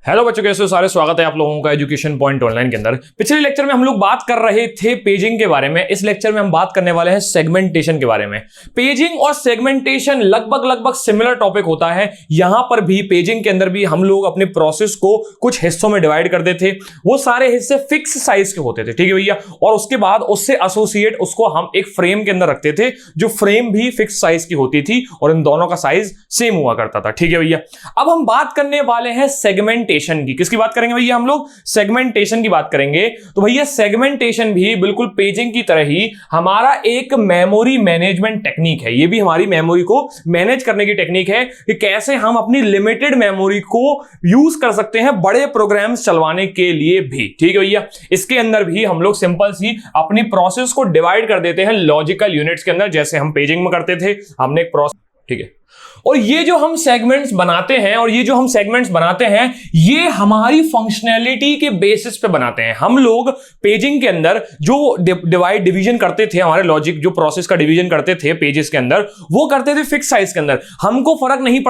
Hello बच्चों, कैसे हो सारे। स्वागत है आप लोगों का एजुकेशन पॉइंट ऑनलाइन के अंदर। पिछले लेक्चर में हम लोग बात कर रहे थे पेजिंग के बारे में। इस लेक्चर में हम बात करने वाले हैं सेगमेंटेशन के बारे में। पेजिंग और सेगमेंटेशन लगभग सिमिलर टॉपिक होता है। यहां पर भी पेजिंग के अंदर भी हम लोग अपने प्रोसेस को कुछ हिस्सों में डिवाइड करते थे। वो सारे हिस्से फिक्स साइज के होते थे, ठीक है भैया। और उसके बाद उससे एसोसिएट उसको हम एक फ्रेम के अंदर रखते थे, जो फ्रेम भी फिक्स साइज की होती थी और इन दोनों का साइज सेम हुआ करता था, ठीक है भैया। अब हम बात करने वाले हैं सेगमेंटेशन की। किसकी बात करेंगे भैया? हम लोग सेगमेंटेशन की बात करेंगे। तो भैया सेगमेंटेशन भी बिल्कुल पेजिंग की तरह ही हमारा एक मेमोरी मैनेजमेंट टेक्निक है। ये भी हमारी मेमोरी को मैनेज करने की टेक्निक है कि कैसे हम अपनी लिमिटेड मेमोरी को यूज कर सकते हैं बड़े प्रोग्राम्स चलवाने के लिए भी, ठीक है भैया। इसके अंदर भी हम लोग सिंपल सी अपनी प्रोसेस को डिवाइड कर देते हैं लॉजिकल यूनिट्स के अंदर, जैसे हम पेजिंग में करते थे। हमने एक प्रोसेस, ठीक है। और ये जो हम सेगमेंट्स बनाते हैं ये हमारी फंक्शनैलिटी के बेसिस पे बनाते हैं। हम लोग पेजिंग के अंदर जो डिवीजन करते थे, हमारे लॉजिक जो प्रोसेस का डिवीजन करते थे पेजेस के अंदर, वो करते थे फिक्स साइज के अंदर। हमको फर्क नहीं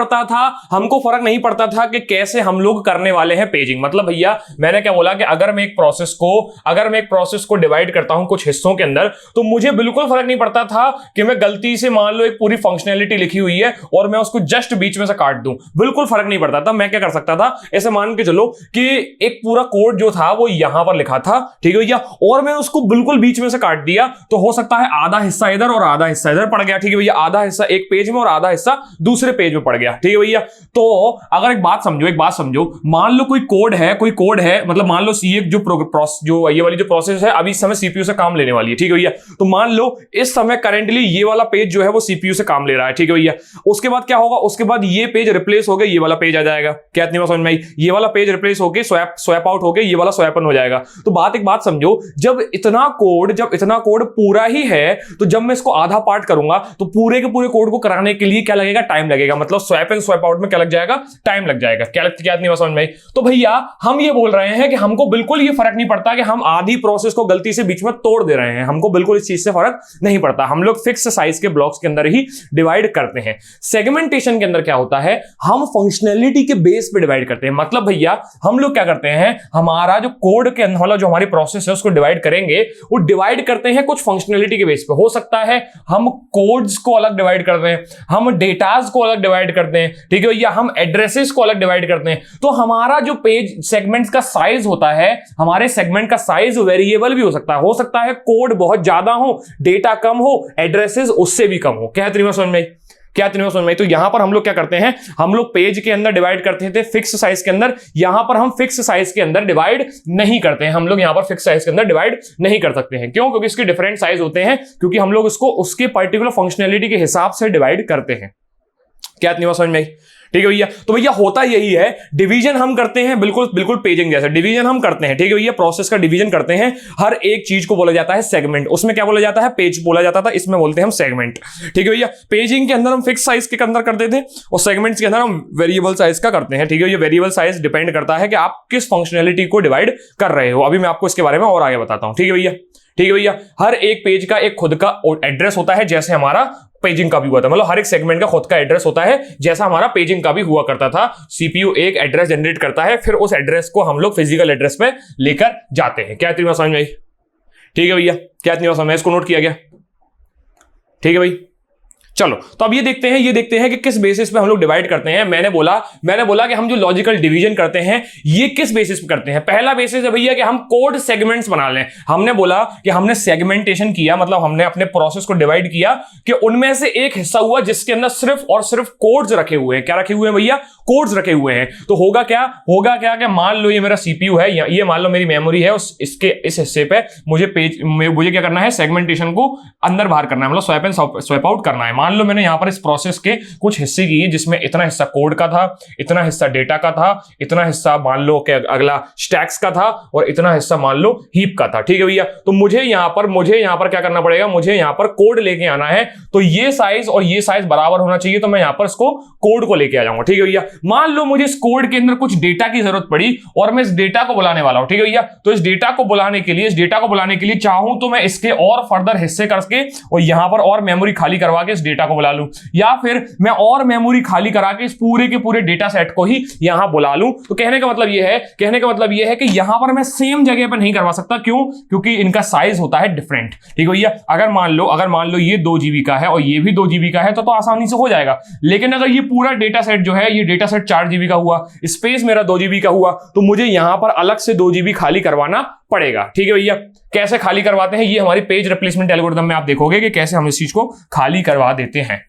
पड़ता था कि कैसे हम लोग करने वाले हैं पेजिंग। मतलब भैया मैंने क्या बोला कि अगर मैं एक प्रोसेस को डिवाइड करता हूं कुछ हिस्सों के अंदर, तो मुझे बिल्कुल फर्क नहीं पड़ता था कि मैं गलती से मान लो एक पूरी फंक्शनैलिटी लिखी हुई है और मैं उसको जस्ट बीच में से काट दूं, बिल्कुल फर्क नहीं पड़ता था। मैं क्या कर सकता था, ऐसे मान के चलो कि एक पूरा कोड जो था वो यहां पर लिखा था, ठीक है भैया, और मैं उसको बिल्कुल बीच में से काट दिया, तो हो सकता है आधा हिस्सा इधर और आधा हिस्सा इधर पड़ गया, ठीक है भैया। आधा हिस्सा एक पेज में और आधा हिस्सा दूसरे पेज में पड़ गया, ठीक है भैया। तो अगर एक बात समझो, मान लो कोई कोड है, मतलब मान लो जो ये वाली जो प्रोसेस है अभी इस समय सीपीयू से काम लेने वाली है, ठीक है भैया। तो मान लो इस समय करेंटली ये वाला पेज जो है वो सीपीयू से काम ले रहा है, ठीक है भैया। उसके बाद क्या होगा, उसके बाद ये पेज रिप्लेस हो गया, ये वाला पेज आ जाएगा। क्या इतनी बात समझ में आई? ये वाला पेज रिप्लेस होके स्वैप आउट हो गया, ये वाला स्वैप इन हो जाएगा। तो एक बात समझो, जब इतना कोड पूरा ही है, तो जब मैं इसको आधा पार्ट करूंगा तो पूरे के पूरे कोड को कराने के लिए क्या लगेगा? टाइम लगेगा। मतलब स्वैप इन स्वैप आउट में क्या लग जाएगा? टाइम लग जाएगा। क्या इतनी बात समझ में आई? तो भैया हम ये बोल रहे हैं कि हमको बिल्कुल ये फर्क नहीं पड़ता कि हम आधी प्रोसेस को गलती से बीच में तोड़ दे रहे हैं। हमको बिल्कुल इस चीज से फर्क नहीं पड़ता। हम लोग फिक्स साइज के ब्लॉक्स के अंदर ही डिवाइड करते हैं। सेगमेंटेशन के अंदर क्या होता है, हम फंक्शनैलिटी के बेस पे डिवाइड करते हैं। मतलब भैया हम लोग क्या करते हैं, हमारा जो कोड के अंदर वाला जो हमारी प्रोसेस है उसको डिवाइड करेंगे, वो डिवाइड करते हैं कुछ फंक्शनैलिटी के बेस पे। हो सकता है हम कोड्स को अलग डिवाइड करते हैं, हम डेटास को अलग डिवाइड करते हैं, ठीक है भैया, हम एड्रेसेस को अलग डिवाइड करते हैं। तो हमारा जो पेज सेगमेंट्स का साइज होता है, हमारे सेगमेंट का साइज वेरिएबल भी हो सकता है कोड बहुत ज्यादा हो, डेटा कम हो, एड्रेसेस उससे भी कम हो। क्या समझ में? तो यहां पर हम लोग क्या करते हैं, हम लोग पेज के अंदर डिवाइड करते थे फिक्स साइज के अंदर। यहां पर हम फिक्स साइज के अंदर डिवाइड नहीं करते हैं। हम लोग यहां पर फिक्स साइज के अंदर डिवाइड नहीं कर सकते हैं। क्यों? क्योंकि इसके डिफरेंट साइज होते हैं, क्योंकि हम लोग उसको उसके पर्टिकुलर फंक्शनैलिटी के हिसाब से डिवाइड करते हैं। क्या इतनी बात समझ में आई? ठीक है भैया। तो भैया होता यही है, डिवीजन हम करते हैं बिल्कुल पेजिंग जैसा डिवीजन हम करते हैं, ठीक है भैया। प्रोसेस का डिवीजन करते हैं, हर एक चीज को बोला जाता है सेगमेंट। उसमें क्या बोला जाता है? पेज बोला जाता था, इसमें बोलते हैं हम सेगमेंट, ठीक है भैया। पेजिंग के अंदर हम फिक्स साइज के अंदर करते थे और सेगमेंट्स के अंदर हम वेरिएबल साइज का करते हैं, ठीक है। ये वेरिएबल साइज डिपेंड करता है कि आप किस फंक्शनैलिटी को डिवाइड कर रहे हो। अभी मैं आपको इसके बारे में और आगे बताता हूं, ठीक है भैया। हर एक पेज का एक खुद का एड्रेस होता है, जैसे हमारा पेजिंग का भी हुआ था। मतलब हर एक सेगमेंट का खुद का एड्रेस होता है, जैसा हमारा पेजिंग का भी हुआ करता था। सीपीयू एक एड्रेस जनरेट करता है, फिर उस एड्रेस को हम लोग फिजिकल एड्रेस पे लेकर जाते हैं। क्या इतनी बात समझ में आई? ठीक है भैया। क्या इतनी बात समझ में? इसको नोट किया गया? ठीक है भाई। चलो तो अब ये देखते हैं कि किस बेसिस पे हम लोग डिवाइड करते हैं। मैंने बोला कि हम जो लॉजिकल डिवीजन करते हैं ये किस बेसिस पे करते हैं। पहला बेसिस है भैया कि हम कोड सेगमेंट्स बना लें। हमने बोला कि हमने सेगमेंटेशन किया, मतलब हमने अपने प्रोसेस को डिवाइड किया कि उनमें से एक हिस्सा हुआ जिसके अंदर सिर्फ और सिर्फ कोड्स रखे हुए हैं। क्या रखे हुए हैं भैया? कोड्स रखे हुए हैं। तो होगा क्या कि मान लो ये मेरा सीपीयू है, ये मान लो मेरी मेमोरी है, इसके इस हिस्से पे मुझे क्या करना है, सेगमेंटेशन को अंदर बाहर करना है, मतलब स्वैप इन स्वैप आउट करना है। मान लो मैंने यहां पर इस प्रोसेस के कुछ हिस्से किए, जिसमें इतना हिस्सा कोड का था, इतना हिस्सा डेटा का था, इतना हिस्सा मान लो कि अगला स्टैक्स का था और इतना हिस्सा मान लो हीप का था, ठीक है भैया। तो मुझे यहां पर क्या करना पड़ेगा, मुझे यहां पर कोड लेके आना है। तो ये साइज और ये साइज बराबर होना चाहिए, तो मैं यहां पर इसको कोड को लेके आ जाऊंगा, ठीक है भैया। मान लो मुझे इस कोड के अंदर कुछ डेटा की जरूरत पड़ी और मैं इस डेटा को बुलाने वाला हूं, ठीक है भैया। तो इस डेटा को बुलाने के लिए चाहूं तो मैं इसके और फर्दर हिस्से करके और यहां पर और मेमोरी खाली करवा के इस डेटा को बुला लूं, या फिर मैं और मेमोरी खाली करा के इस पूरे के पूरे डेटा सेट को ही यहां बुला लूं। तो कहने का मतलब यह है कि यहां पर मैं सेम जगह पर नहीं करवा सकता। क्यों? क्योंकि इनका साइज होता है डिफरेंट। ठीक है भैया, अगर मान लो ये 2 GB का है और ये भी 2 GB का है तो आसानी से हो जाएगा। लेकिन अगर ये पूरा डेटा सेट जो है, ये डेटा सेट 4 GB का हुआ, स्पेस मेरा 2 GB का हुआ, तो मुझे यहां पर अलग से 2 GB खाली करवाना पड़ेगा। ठीक है भैया, कैसे खाली करवाते हैं ये हमारी पेज रिप्लेसमेंट एल्गोरिथम में आप देखोगे कि कैसे हम इस चीज को खाली करवा देते हैं।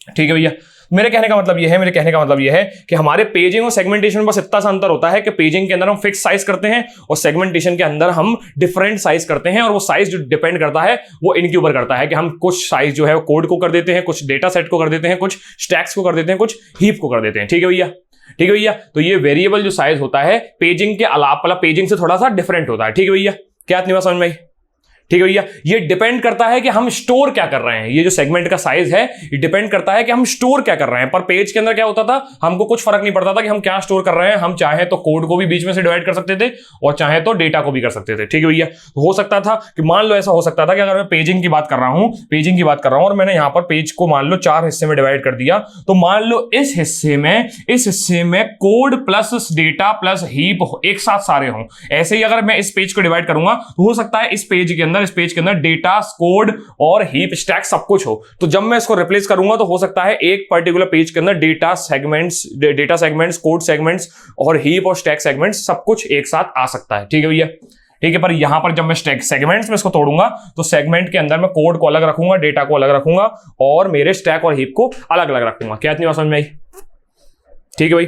ठीक है भैया, मेरे कहने का मतलब यह है कि हमारे पेजिंग और सेगमेंटेशन में बस इतना सा अंतर होता है कि पेजिंग के अंदर हम फिक्स साइज करते हैं और सेगमेंटेशन के अंदर हम डिफरेंट साइज करते हैं, और वो साइज जो डिपेंड करता है वो इनके ऊपर करता है कि हम कुछ साइज जो है वो कोड को कर देते हैं, कुछ डेटा सेट को कर देते हैं, कुछ स्टैक्स को कर देते हैं, कुछ हीप को कर देते हैं। ठीक है भैया, तो ये वेरिएबल जो साइज होता है पेजिंग के अलावा, मतलब पेजिंग से थोड़ा सा डिफरेंट होता है। ठीक है भैया, क्या नहीं समझ में आई? ठीक है भैया, ये डिपेंड करता है कि हम स्टोर क्या कर रहे हैं। ये जो सेगमेंट का साइज है ये डिपेंड करता है कि हम स्टोर क्या कर रहे हैं। पर पेज के अंदर क्या होता था, हमको कुछ फर्क नहीं पड़ता था कि हम क्या स्टोर कर रहे हैं। हम चाहे तो कोड को भी बीच में से डिवाइड कर सकते थे और चाहे तो डेटा को भी कर सकते थे। ठीक है भैया, हो सकता था कि मान लो ऐसा हो सकता था कि अगर मैं पेजिंग की बात कर रहा हूं और मैंने यहां पर पेज को मान लो 4 हिस्से में डिवाइड कर दिया, तो मान लो इस हिस्से में code plus data plus heap एक साथ सारे हों। ऐसे ही अगर मैं इस पेज को डिवाइड करूंगा तो हो सकता है इस पेज के अंदर डेटा, कोड और हीप, स्टैक सब कुछ हो। तो जब मैं इसको रिप्लेस करूंगा तो हो सकता है एक पर्टिकुलर पेज के अंदर डेटा सेगमेंट्स, कोड सेगमेंट्स और हीप और स्टैक सेगमेंट्स सब कुछ एक साथ आ सकता है। ठीक है भैया, ठीक है। पर यहां पर जब मैं सेगमेंट्स में इसको तोड़ूंगा तो सेगमेंट के अंदर मैं कोड को अलग रखूंगा, डेटा को अलग रखूंगा और मेरे स्टैक और हीप को अलग अलग रखूंगा। क्या इतनी बात समझ में आई? ठीक है भाई,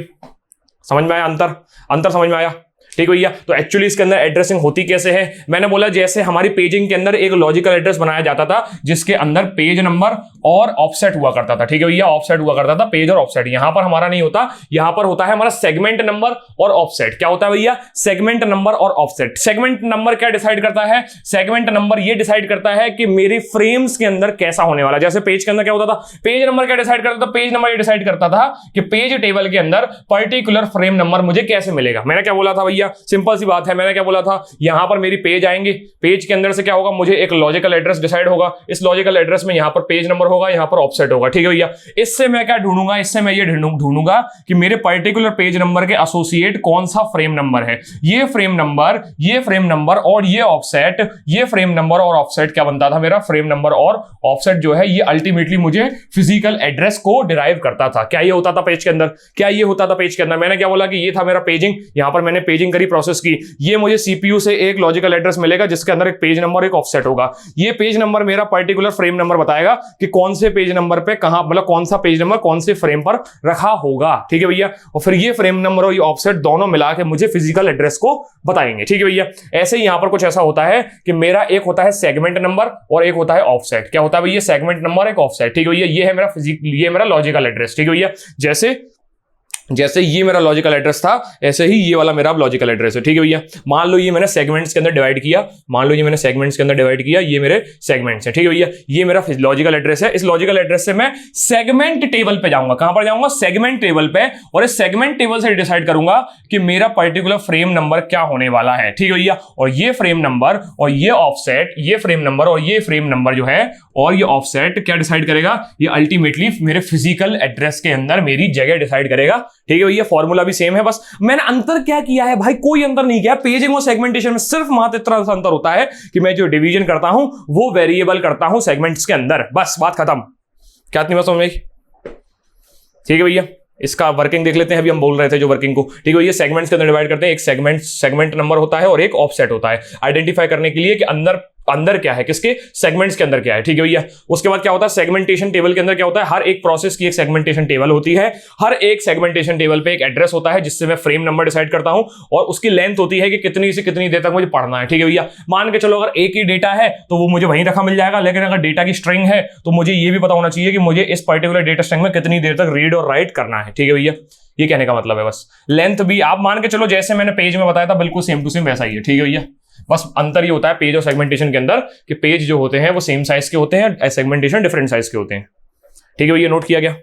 समझ में आया? अंतर समझ में आया? ठीक भैया, तो एक्चुअली इसके अंदर एड्रेसिंग होती कैसे है? मैंने बोला जैसे हमारी पेजिंग के अंदर एक लॉजिकल एड्रेस बनाया जाता था जिसके अंदर पेज नंबर और ऑफसेट हुआ करता था। ठीक है भैया, ऑफसेट हुआ करता था, पेज और ऑफसेट। यहां पर हमारा नहीं होता, यहां पर होता है हमारा सेगमेंट नंबर और ऑफसेट। क्या होता है भैया? सेगमेंट नंबर और ऑफसेट। सेगमेंट नंबर क्या डिसाइड करता है? सेगमेंट नंबर ये डिसाइड करता है कि मेरे फ्रेम्स के अंदर कैसा होने वाला। जैसे पेज के अंदर क्या होता था, पेज नंबर क्या डिसाइड करता था? पेज नंबर ये डिसाइड करता था कि पेज टेबल के अंदर पर्टिकुलर फ्रेम नंबर मुझे कैसे मिलेगा। मैंने क्या बोला था भैया? सिंपल सी बात है, मैंने क्या बोला था, यहां पर मेरी पेज आएंगे, पेज के अंदर से क्या होगा, मुझे एक लॉजिकल एड्रेस डिसाइड होगा। इस लॉजिकल एड्रेस में यहां पर पेज नंबर होगा, यहां पर ऑफसेट होगा। ठीक है भैया, इससे मैं क्या ढूंढूंगा? इससे मैं ये ढूंढूंगा कि मेरे पर्टिकुलर पेज नंबर के एसोसिएट कौन सा फ्रेम नंबर है। ये फ्रेम नंबर और ये ऑफसेट, ये फ्रेम नंबर और ऑफसेट क्या बनता था मेरा? फ्रेम नंबर और ऑफसेट जो है ये अल्टीमेटली मुझे फिजिकल एड्रेस को डिराइव करता था। क्या ये होता था पेज के अंदर? मैंने क्या बोला कि ये था मेरा पेजिंग। यहां पर मैंने पेजिंग करी, प्रोसेस की। ये मुझे सीपीयू से एक लॉजिकल एड्रेस मिलेगा जिसके अंदर एक पेज नंबर, एक ऑफसेट होगा। ये पेज नंबर मेरा पर्टिकुलर फ्रेम नंबर बताएगा कि कौन से पेज नंबर पे कहां, मतलब कौन सा पेज नंबर कौन से फ्रेम पर रखा होगा। ठीक है भैया, और फिर ये फ्रेम नंबर और ये ऑफसेट दोनों मिला के मुझे फिजिकल एड्रेस को बताएंगे। ठीक है भैया, ऐसे ही यहां पर कुछ ऐसा होता है कि मेरा एक होता है सेगमेंट नंबर और एक होता है ऑफसेट। क्या होता है भैया? सेगमेंट नंबर, एक ऑफसेट। ठीक है भैया, ये मेरा लॉजिकल एड्रेस। ठीक है भैया, जैसे ये मेरा लॉजिकल एड्रेस था ऐसे ही ये वाला मेरा लॉजिकल एड्रेस है। ठीक है भैया, मान लो ये मैंने सेगमेंट्स के अंदर डिवाइड किया, ये मेरे सेगमेंट्स हैं। ठीक है भैया, ये मेरा लॉजिकल एड्रेस है। इस लॉजिकल एड्रेस से मैं सेगमेंट टेबल पे जाऊंगा। कहां पर जाऊंगा? सेगमेंट टेबल पे, और इस सेगमेंट टेबल से डिसाइड करूंगा कि मेरा पर्टिकुलर फ्रेम नंबर क्या होने वाला है। ठीक है भैया, और ये फ्रेम नंबर और ये ऑफसेट, ये फ्रेम नंबर और ये फ्रेम नंबर जो है और ये ऑफसेट क्या डिसाइड करेगा? ये अल्टीमेटली मेरे फिजिकल एड्रेस के अंदर मेरी जगह डिसाइड करेगा। ठीक है भैया, फॉर्मूला भी सेम है, बस मैंने अंतर क्या किया है भाई? कोई अंतर नहीं किया। पेजिंग और सेगमेंटेशन में सिर्फ मात्र इतना अंतर होता है कि मैं जो डिवीजन करता हूं वो वेरिएबल करता हूं सेगमेंट्स के अंदर, बस बात खत्म। क्या इतनी बात समझ में? ठीक है भैया, इसका वर्किंग देख लेते हैं। अभी हम बोल रहे थे जो वर्किंग को। ठीक है, ये सेगमेंट्स के अंदर डिवाइड करते हैं। एक सेगमेंट नंबर होता है और एक ऑफसेट होता है, आइडेंटिफाई करने के लिए कि अंदर क्या है, किसके सेगमेंट्स के अंदर क्या है। ठीक है भैया, उसके बाद क्या होता है? सेगमेंटेशन टेबल के अंदर क्या होता है? हर एक प्रोसेस की एक सेगमेंटेशन टेबल होती है। हर एक सेगमेंटेशन टेबल पे एक एड्रेस होता है जिससे मैं फ्रेम नंबर डिसाइड करता हूं और उसकी लेंथ होती है कि कितनी से कितनी देर तक मुझे पढ़ना है। ठीक है भैया, मान के चलो अगर एक ही डेटा है तो वो मुझे वहीं रखा मिल जाएगा, लेकिन अगर डेटा की स्ट्रिंग है तो मुझे ये भी पता होना चाहिए कि मुझे इस पर्टिकुलर डेटा स्ट्रिंग में कितनी देर तक रीड और राइट करना है। ठीक है भैया, ये कहने का मतलब है बस। लेंथ भी आप मान के चलो जैसे मैंने पेज में बताया था बिल्कुल सेम टू सेम वैसा ही है। ठीक है भैया, बस अंतर ये होता है पेज और सेगमेंटेशन के अंदर कि पेज जो होते हैं वो सेम साइज के होते हैं, सेगमेंटेशन डिफरेंट साइज के होते हैं। ठीक है भैया, नोट किया गया?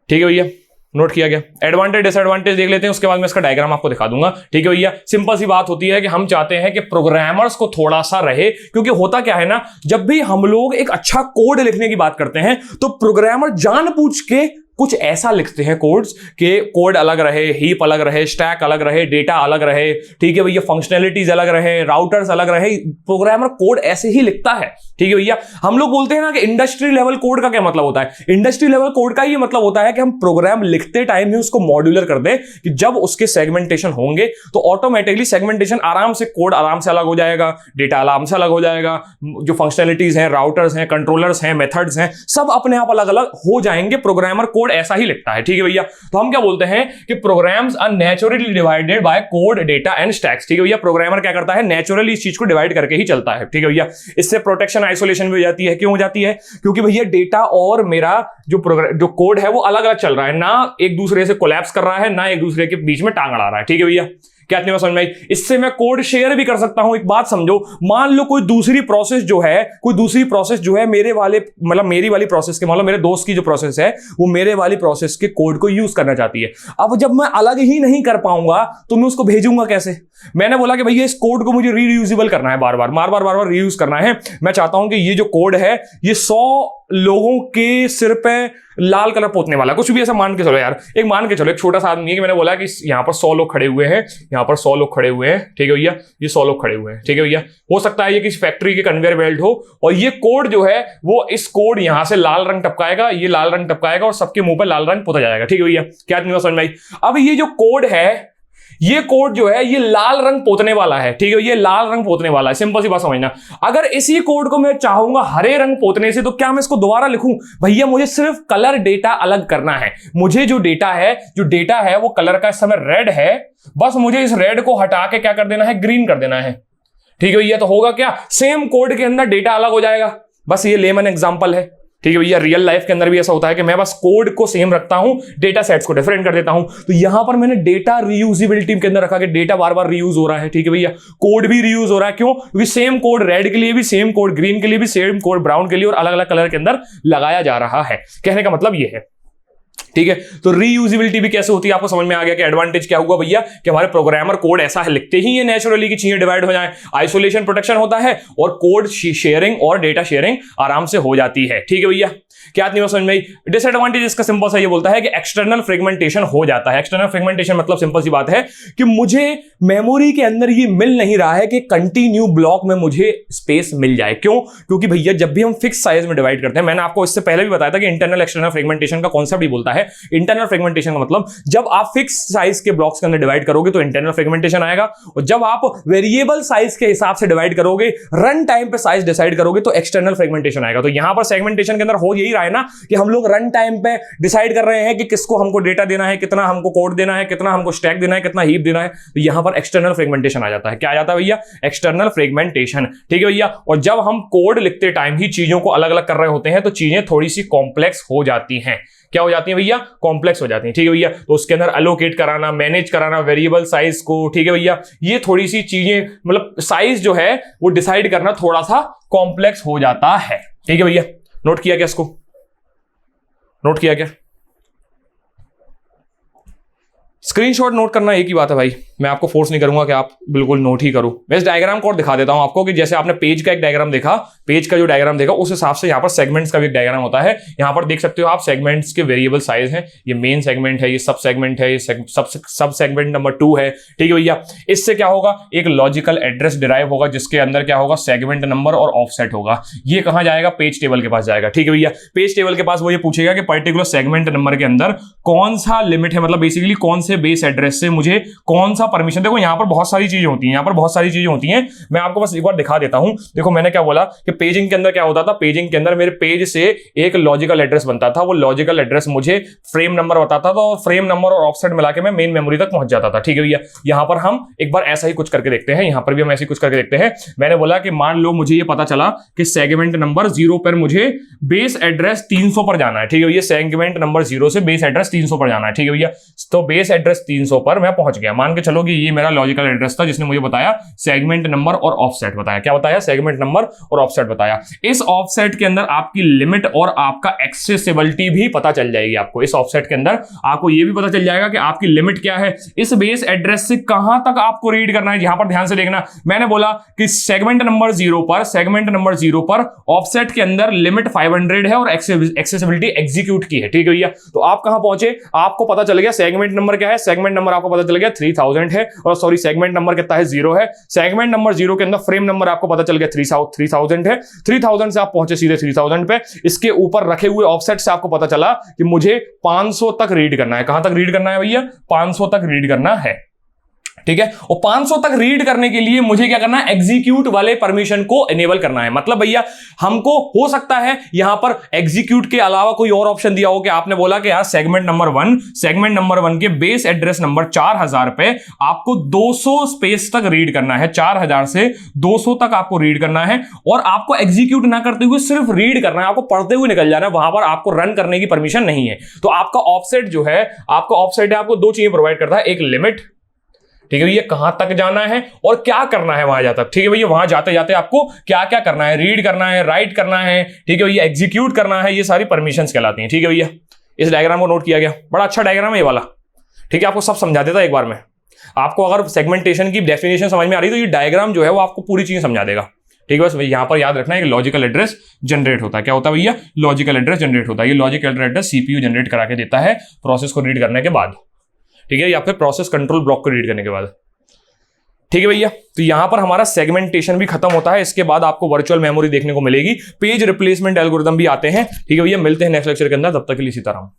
ठीक है भैया, नोट किया गया। एडवांटेज डिसएडवांटेज देख लेते हैं, उसके बाद मैं इसका डायग्राम आपको दिखा दूंगा। ठीक है भैया, सिंपल सी बात होती है कि हम चाहते हैं कि प्रोग्रामर्स को थोड़ा सा रहे, क्योंकि होता क्या है ना, जब भी हम लोग एक अच्छा कोड लिखने की बात करते हैं तो प्रोग्रामर जानबूझ के कुछ ऐसा लिखते हैं कोड्स के कोड अलग रहे, हीप अलग रहे, स्टैक अलग रहे, डेटा अलग रहे, ठीक है भैया, फंक्शनैलिटीज अलग रहे, राउटर्स अलग रहे। प्रोग्रामर कोड ऐसे ही लिखता है। ठीक है भैया, हम लोग बोलते हैं ना कि इंडस्ट्री लेवल कोड का क्या मतलब होता है। इंडस्ट्री लेवल कोड का ये मतलब होता है कि हम प्रोग्राम लिखते टाइम ही उसको मॉड्यूलर कर दें कि जब उसके सेगमेंटेशन होंगे तो ऑटोमेटिकली सेगमेंटेशन आराम से, कोड आराम से अलग हो जाएगा, डेटा आराम से अलग हो जाएगा, जो फंक्शनैलिटीज हैं, राउटर्स हैं, कंट्रोलर्स हैं, मेथड्स हैं, सब अपने आप अलग अलग हो जाएंगे। प्रोग्रामर कोड ऐसा ही लिखता है। ठीक है भैया, तो हम क्या बोलते हैं कि programs are naturally divided by code, data and stacks. ठीक है भैया, प्रोग्रामर क्या करता है, नेचुरली इस चीज को डिवाइड करके ही चलता है। ठीक है भैया, इससे प्रोटेक्शन आइसोलेशन भी हो जाती है। क्यों हो जाती है? क्योंकि भैया डेटा और मेरा जो कोड है वो अलग अलग चल रहा है, ना एक दूसरे से कोलैप्स कर रहा है, ना एक दूसरे के बीच में टांग अड़ा रहा है। ठीक है भैया, क्या इतनी बात समझ में आई? इससे मैं कोड शेयर भी कर सकता हूं। एक बात समझो, मान लो कोई दूसरी प्रोसेस जो है मेरे वाले, मतलब मेरी वाली प्रोसेस के, मतलब मेरे दोस्त की जो प्रोसेस है वो मेरे वाली प्रोसेस के कोड को यूज करना चाहती है। अब जब मैं अलग ही नहीं कर पाऊंगा तो मैं उसको भेजूंगा कैसे? मैंने बोला कि भैया इस कोड को मुझे रीयूजेबल करना है, बार बार रीयूज करना है। मैं चाहता हूं कि ये जो कोड है ये 100 लोगों के सिर पे लाल कलर पोतने वाला, कुछ भी ऐसा मान के चलो यार, एक मान के चलो, एक छोटा सा आदमी है कि मैंने बोला कि यहाँ पर 100 लोग खड़े हुए हैं, यहाँ पर 100 लोग खड़े हुए हैं। ठीक है भैया, ये 100 लोग खड़े हुए हैं। ठीक है भैया, हो सकता है ये किसी फैक्ट्री के कन्वेयर बेल्ट हो और ये कोड जो है वो इस कोड यहां से लाल रंग टपकाएगा, ये लाल रंग टपकाएगा और सबके मुंह पर लाल रंग पोता जाएगा। ठीक है भैया, क्या नहीं समझ में आई? अब ये जो कोड है, ये कोड जो है ये लाल रंग पोतने वाला है। ठीक है, ये लाल रंग पोतने वाला है। सिंपल सी बात समझना। अगर इसी कोड को मैं चाहूंगा हरे रंग पोतने से, तो क्या मैं इसको दोबारा लिखूं? भैया मुझे सिर्फ कलर डेटा अलग करना है। मुझे जो डेटा है वो कलर का इस समय रेड है, बस मुझे इस रेड को हटा के क्या कर देना है, ग्रीन कर देना है। ठीक है भैया, तो होगा क्या, सेम कोड के अंदर डेटा अलग हो जाएगा। बस ये लेमन एग्जांपल है। ठीक है भैया, रियल लाइफ के अंदर भी ऐसा होता है कि मैं बस कोड को सेम रखता हूं, डेटा सेट्स को डिफरेंट कर देता हूं। तो यहां पर मैंने डेटा रीयूजेबिलिटी के अंदर रखा कि डेटा बार बार रीयूज हो रहा है। ठीक है भैया, कोड भी रीयूज हो रहा है। क्यों? क्योंकि सेम कोड रेड के लिए भी, सेम कोड ग्रीन के लिए भी, सेम कोड ब्राउन के लिए और अलग अलग कलर के अंदर लगाया जा रहा है। कहने का मतलब यह है। ठीक है, तो रीयूजेबिलिटी भी कैसे होती है आपको समझ में आ गया कि एडवांटेज क्या हुआ भैया, कि हमारे प्रोग्रामर कोड ऐसा है लिखते ही ये नेचुरली की चीजें डिवाइड हो जाए, आइसोलेशन प्रोटेक्शन होता है और कोड शेयरिंग और डेटा शेयरिंग आराम से हो जाती है। ठीक है भैया, क्या नहीं समझ में? डिसएडवांटेज इसका सिंपल सा ये बोलता है कि एक्सटर्नल फ्रेगमेंटेशन हो जाता है। एक्सटर्नल फ्रेगमेंटेशन मतलब सिंपल सी बात है कि मुझे मेमोरी के अंदर ये मिल नहीं रहा है कि कंटिन्यू ब्लॉक में मुझे स्पेस मिल जाए। क्यों? क्योंकि भैया जब भी हम फिक्स साइज में डिवाइड करते हैं, मैंने आपको इससे पहले भी बताया था कि इंटरनल एक्सटर्नल फ्रेगमेंटेशन का कॉन्सेप्ट ही बोलता है। इंटरनल फ्रेगमेंटेशन का मतलब जब आप फिक्स साइज के ब्लॉक्स के अंदर डिवाइड करोगे तो इंटरनल फ्रेगमेंटेशन आएगा, और जब आप वेरिएबल साइज के हिसाब से डिवाइड करोगे, रन टाइम पे साइज डिसाइड करोगे, तो एक्सटर्नल फ्रेगमेंटेशन आएगा। तो यहां पर सेगमेंटेशन के अंदर हो यही रहा है ना कि हम लोग रन टाइम पे डिसाइड कर रहे हैं कि किसको हमको डेटा देना है, कितना हमको कोड देना है, कितना हमको स्टैक देना है, कितना हीप देना है। तो यहां पर एक्सटर्नल फ्रेगमेंटेशन आ जाता है। क्या आ जाता है भैया? External fragmentation. ठीक है भैया, और जब हम कोड लिखते टाइम ही चीजों को अलग अलग कर रहे होते हैं तो चीजें थोड़ी सी कॉम्प्लेक्स हो जाती हैं। क्या हो जाती है भैया? कॉम्प्लेक्स हो जाती है। ठीक है भैया, तो उसके अंदर एलोकेट कराना, मैनेज कराना वेरिएबल साइज को, ठीक है भैया, ये थोड़ी सी चीजें, मतलब साइज जो है वो डिसाइड करना थोड़ा सा कॉम्प्लेक्स हो जाता है। ठीक है भैया, नोट किया क्या इसको? नोट किया क्या? स्क्रीनशॉट नोट करना एक ही बात है भाई, मैं आपको फोर्स नहीं करूंगा कि आप बिल्कुल नोट ही करो। मैं इस डायग्राम को और दिखा देता हूं आपको कि जैसे आपने पेज का एक डायग्राम देखा, पेज का जो डायग्राम देखा उस हिसाब से यहां पर सेगमेंट्स का भी एक डायग्राम होता है। यहां पर देख सकते हो आप सेगमेंट्स के वेरिएबल साइज हैं। ये मेन सेगमेंट है, ये सब सेगमेंट है, ये सब सेगमेंट नंबर 2 है। ठीक है भैया, इससे क्या होगा, एक लॉजिकल एड्रेस डिराइव होगा जिसके अंदर क्या होगा, सेगमेंट नंबर और ऑफसेट होगा। ये कहां जाएगा? पेज टेबल के पास जाएगा। ठीक है भैया, पेज टेबल के पास वो ये पूछेगा कि पर्टिकुलर सेगमेंट नंबर के अंदर कौन सा लिमिट है, मतलब बेसिकली कौन से बेस एड्रेस से मुझे कौन सा परमिशन। देखो यहां पर बहुत सारी चीजें होती हैं, यहां पर बहुत सारी चीजें होती हैं। मैं आपको बस एक बार दिखा देता हूं। देखो मैंने क्या बोला कि पेजिंग के अंदर क्या होता था, पेजिंग के अंदर मेरे पेज से एक लॉजिकल एड्रेस बनता था। वो लॉजिकल एड्रेस मुझे फ्रेम नंबर बताता था और फ्रेम नंबर और ऑफसेट मिला के मैं मेन मेमोरी तक पहुंच जाता था। ठीक है भैया, यहां पर हम एक बार ऐसा ही कुछ करके देखते हैं। यहां पर भी हम ऐसे कुछ करके देखते हैं। मैंने बोला कि मान लो मुझे ये पता चला कि सेगमेंट नंबर 0 पर मुझे बेस एड्रेस 300 पर जाना है। ठीक है भैया, सेगमेंट नंबर 0 से बेस एड्रेस 300 पर जाना है। ठीक है भैया, तो बेस एड्रेस 300 पर मैं पहुंच गया। मान के चलो कि ये मेरा लॉजिकल एड्रेस था जिसने मुझे बताया सेगमेंट नंबर और ऑफसेट बताया। क्या बताया? सेगमेंट नंबर और ऑफसेट बताया। इस ऑफसेट के अंदर आपकी लिमिट और आपका एक्सेसिबिलिटी भी पता चल जाएगी आपको। इस ऑफसेट के अंदर आपको ये भी पता चल जाएगा कि आपकी लिमिट क्या है, इस बेस एड्रेस से कहां तक आपको रीड करना है। यहां पर ध्यान से देखना, मैंने बोला कि सेगमेंट नंबर 0 पर ऑफसेट के अंदर लिमिट 500 है और एक्सेसिबिलिटी एग्जीक्यूट की है। ठीक है भैया, तो आप कहां पहुंचे? आपको पता चल गया सेगमेंट नंबर क्या है, सेगमेंट नंबर आपको पता चल गया 3000 है, और सॉरी सेगमेंट नंबर कितना है? 0 है। सेगमेंट नंबर 0 के अंदर फ्रेम नंबर आपको पता चल गया 3000 है। 3000 से आप पहुंचे सीधे 3000 पे। इसके ऊपर रखे हुए ऑफसेट से आपको पता चला कि मुझे 500 तक रीड करना है। कहां तक रीड करना है भैया? 500 तक रीड करना है। ठीक है, और 500 तक रीड करने के लिए मुझे क्या करना है? एग्जीक्यूट वाले परमिशन को इनेबल करना है। मतलब भैया हमको हो सकता है यहां पर एग्जीक्यूट के अलावा कोई और ऑप्शन दिया हो कि आपने बोला कि यार सेगमेंट नंबर 1 के बेस एड्रेस नंबर 4000 पे आपको 200 स्पेस तक रीड करना है। 4000 से 200 तक आपको रीड करना है, और आपको एग्जीक्यूट ना करते हुए सिर्फ रीड करना है, आपको पढ़ते हुए निकल जाना है। वहां पर आपको रन करने की परमिशन नहीं है। तो आपका ऑफसेट जो है, आपको दो चीजें प्रोवाइड करता है, एक लिमिट, ठीक है भैया, कहां तक जाना है और क्या करना है वहां जाता। ठीक है भैया, वहां जाते जाते आपको क्या क्या करना है? रीड करना है, राइट करना है, ठीक है भैया, एग्जीक्यूट करना है, ये सारी परमिशंस कहलाती हैं। ठीक है भैया, इस डायग्राम को नोट किया गया, बड़ा अच्छा डायग्राम है ये वाला। ठीक है, आपको सब समझा देता एक बार में। आपको अगर सेगमेंटेशन की डेफिनेशन समझ में आ रही तो ये डायग्राम जो है वो आपको पूरी चीजें समझा देगा। ठीक है, बस यहां पर याद रखना है कि लॉजिकल एड्रेस जनरेट होता है। क्या होता है भैया? लॉजिकल एड्रेस जनरेट होता है। ये लॉजिकल एड्रेस सीपीयू जनरेट करा के देता है प्रोसेस को रीड करने के बाद। ठीक है, या फिर प्रोसेस कंट्रोल ब्लॉक को रीड करने के बाद। ठीक है भैया, तो यहां पर हमारा सेगमेंटेशन भी खत्म होता है। इसके बाद आपको वर्चुअल मेमोरी देखने को मिलेगी, पेज रिप्लेसमेंट एल्गोरिदम भी आते हैं। ठीक है भैया, मिलते हैं नेक्स्ट लेक्चर के अंदर, तब तक के लिए सीताराम।